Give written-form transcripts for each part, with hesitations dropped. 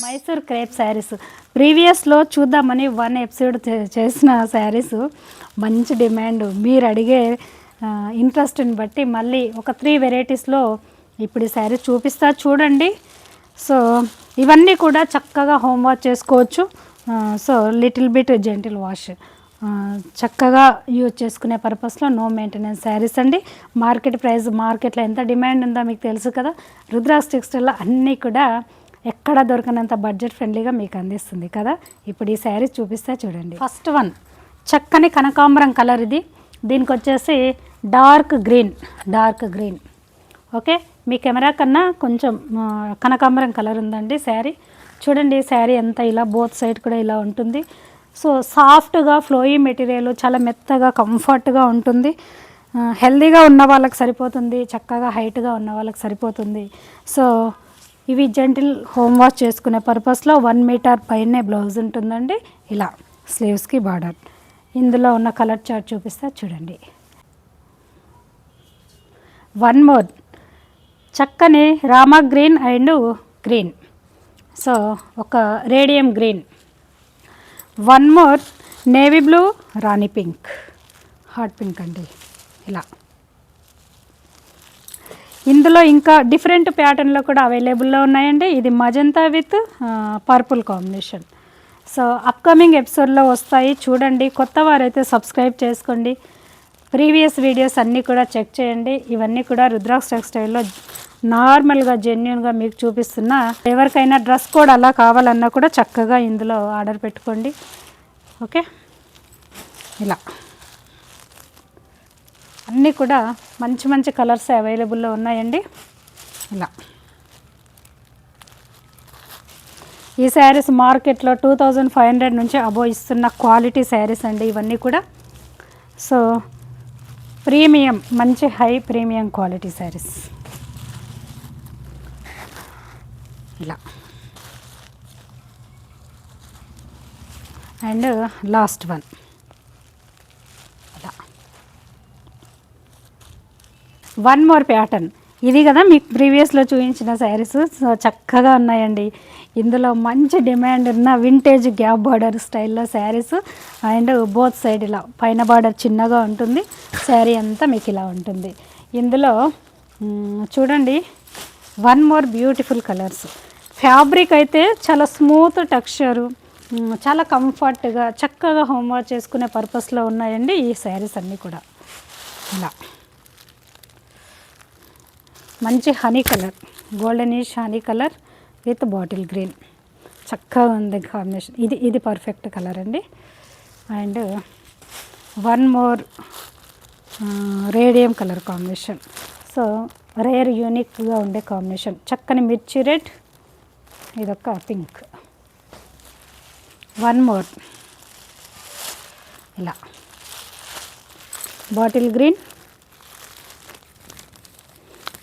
Mysore crepe saris ప్రీవియస్లో చూద్దామని 1 episode చేసిన శారీస్ మంచి డిమాండ్. మీరు అడిగే ఇంట్రెస్ట్ని బట్టి మళ్ళీ ఒక 3 వెరైటీస్లో ఇప్పుడు ఈ శారీ చూపిస్తా చూడండి. సో ఇవన్నీ కూడా చక్కగా హోమ్ వాష్ చేసుకోవచ్చు. So little bit gentle wash చక్కగా యూజ్ చేసుకునే పర్పస్లో నో మెయింటెనెన్స్ శారీస్ అండి. మార్కెట్ ప్రైస్ మార్కెట్లో ఎంత డిమాండ్ ఉందో మీకు తెలుసు కదా. రుద్రాస్ టెక్స్టైల్లో అన్నీ కూడా ఎక్కడ దొరకనంత బడ్జెట్ ఫ్రెండ్లీగా మీకు అందిస్తుంది కదా. ఇప్పుడు ఈ శారీ చూపిస్తే చూడండి. ఫస్ట్ వన్ చక్కని కనకాంబరం కలర్. ఇది దీనికి వచ్చేసి డార్క్ గ్రీన్. ఓకే, మీ కెమెరా కన్నా కొంచెం కనకాంబరం కలర్ ఉందండి శారీ. చూడండి శారీ అంతా ఇలా బోత్ సైడ్ కూడా ఇలా ఉంటుంది. సో సాఫ్ట్గా ఫ్లోయీ మెటీరియల్, చాలా మెత్తగా కంఫర్ట్గా ఉంటుంది. హెల్దీగా ఉన్న వాళ్ళకి సరిపోతుంది, చక్కగా హైట్గా ఉన్న వాళ్ళకి సరిపోతుంది. సో ఇవి జెంటిల్ హోమ్ వాష్ చేసుకునే పర్పస్లో 1 మీటర్ పైనే బ్లౌజ్ ఉంటుందండి. ఇలా స్లీవ్స్కి బార్డర్. ఇందులో ఉన్న కలర్ చార్ట్ చూపిస్తా చూడండి. వన్ మోర్ చక్కని Rama green and green. So ఒక radium green. One more navy blue Rani pink, hot pink అండి. ఇలా ఇందులో ఇంకా డిఫరెంట్ ప్యాటర్న్లో కూడా అవైలబుల్లో ఉన్నాయండి. ఇది magenta with purple combination. So upcoming ఎపిసోడ్లో వస్తాయి చూడండి. కొత్త వారైతే సబ్స్క్రైబ్ చేసుకోండి. ప్రీవియస్ వీడియోస్ అన్నీ కూడా చెక్ చేయండి. ఇవన్నీ కూడా రుద్రాస్ టెక్స్టైల్లో నార్మల్గా జెన్యున్గా మీకు చూపిస్తున్నా. ఎవరికైనా డ్రెస్ కోడ్ అలా కావాలన్నా కూడా చక్కగా ఇందులో ఆర్డర్ పెట్టుకోండి. ఓకే, ఇలా అన్నీ కూడా మంచి మంచి కలర్స్ అవైలబుల్లో ఉన్నాయండి. ఇలా ఈ శారీస్ మార్కెట్లో 2500 నుంచి అబోవ్ ఇస్తున్న క్వాలిటీ శారీస్ అండి ఇవన్నీ కూడా. సో ప్రీమియం, మంచి హై ప్రీమియం క్వాలిటీ శారీస్. ఇలా అండ్ లాస్ట్ వన్ ఇలా. One more pattern. ఇది కదా మీకు ప్రీవియస్లో చూపించిన శారీస్. సో చక్కగా ఉన్నాయండి. ఇందులో మంచి డిమాండ్ ఉన్న వింటేజ్ గ్యాప్ బార్డర్ స్టైల్లో శారీస్ అండ్ బోత్ సైడ్ ఇలా పైన బార్డర్ చిన్నగా ఉంటుంది. శారీ అంతా మీకు ఇలా ఉంటుంది. ఇందులో చూడండి one more beautiful colours. Fabric అయితే చాలా స్మూత్ టెక్స్చరు, చాలా కంఫర్ట్గా చక్కగా హోమ్ వాష్ చేసుకునే పర్పస్లో ఉన్నాయండి ఈ శారీస్ అన్నీ కూడా. ఇలా మంచి honey colour, goldenish honey colour with bottle green. చక్కగా ఉంది కాంబినేషన్. ఇది పర్ఫెక్ట్ కలర్ అండి. And one more radium colour combination. So rare యూనిక్గా ఉండే కాంబినేషన్. చక్కని మిర్చి రెడ్, ఇదొక పింక్. వన్ మోర్ ఇలా bottle green,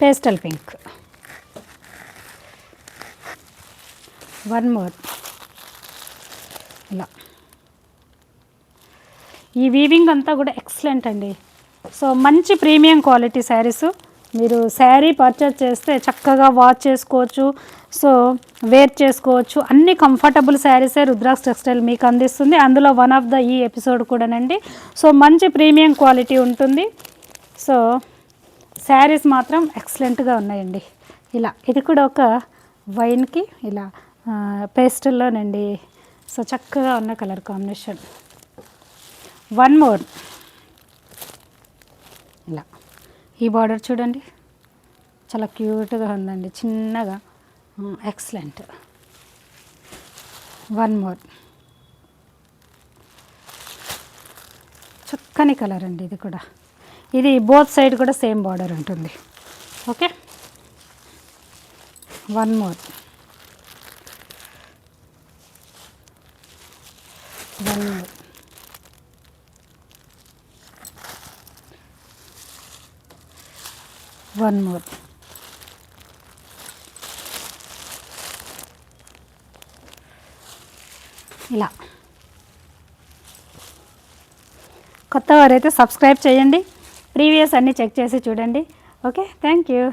pastel pink. One more ఇలా. ఈ వీవింగ్ అంతా కూడా ఎక్సలెంట్ అండి. సో మంచి ప్రీమియం క్వాలిటీ శారీస్. మీరు శారీ పర్చేజ్ చేస్తే చక్కగా వాష్ చేసుకోవచ్చు, సో వేర్ చేసుకోవచ్చు. అన్ని కంఫర్టబుల్ శారీసే రుద్రాస్ టెక్స్టైల్ మీకు అందిస్తుంది. అందులో వన్ ఆఫ్ ద ఈ ఎపిసోడ్ కూడానండి. సో మంచి ప్రీమియం క్వాలిటీ ఉంటుంది. సో శారీస్ మాత్రం ఎక్సలెంట్గా ఉన్నాయండి. ఇలా ఇది కూడా ఒక వైన్కి ఇలా పేస్టల్లోనండి. సో చక్కగా ఉన్న కలర్ కాంబినేషన్. వన్ మోర్ ఇలా. ఈ బార్డర్ చూడండి చాలా క్యూట్గా ఉందండి, చిన్నగా ఎక్సలెంట్. వన్ మోర్ చక్కని కలర్ అండి ఇది కూడా. ఇది బోత్ సైడ్ కూడా సేమ్ బార్డర్ ఉంటుంది. Okay, one more. One more. One more. ఇలా. కొత్త వారైతే సబ్స్క్రైబ్ చేయండి. ప్రీవియస్ అన్నీ చెక్ చేసి చూడండి. Okay, thank you.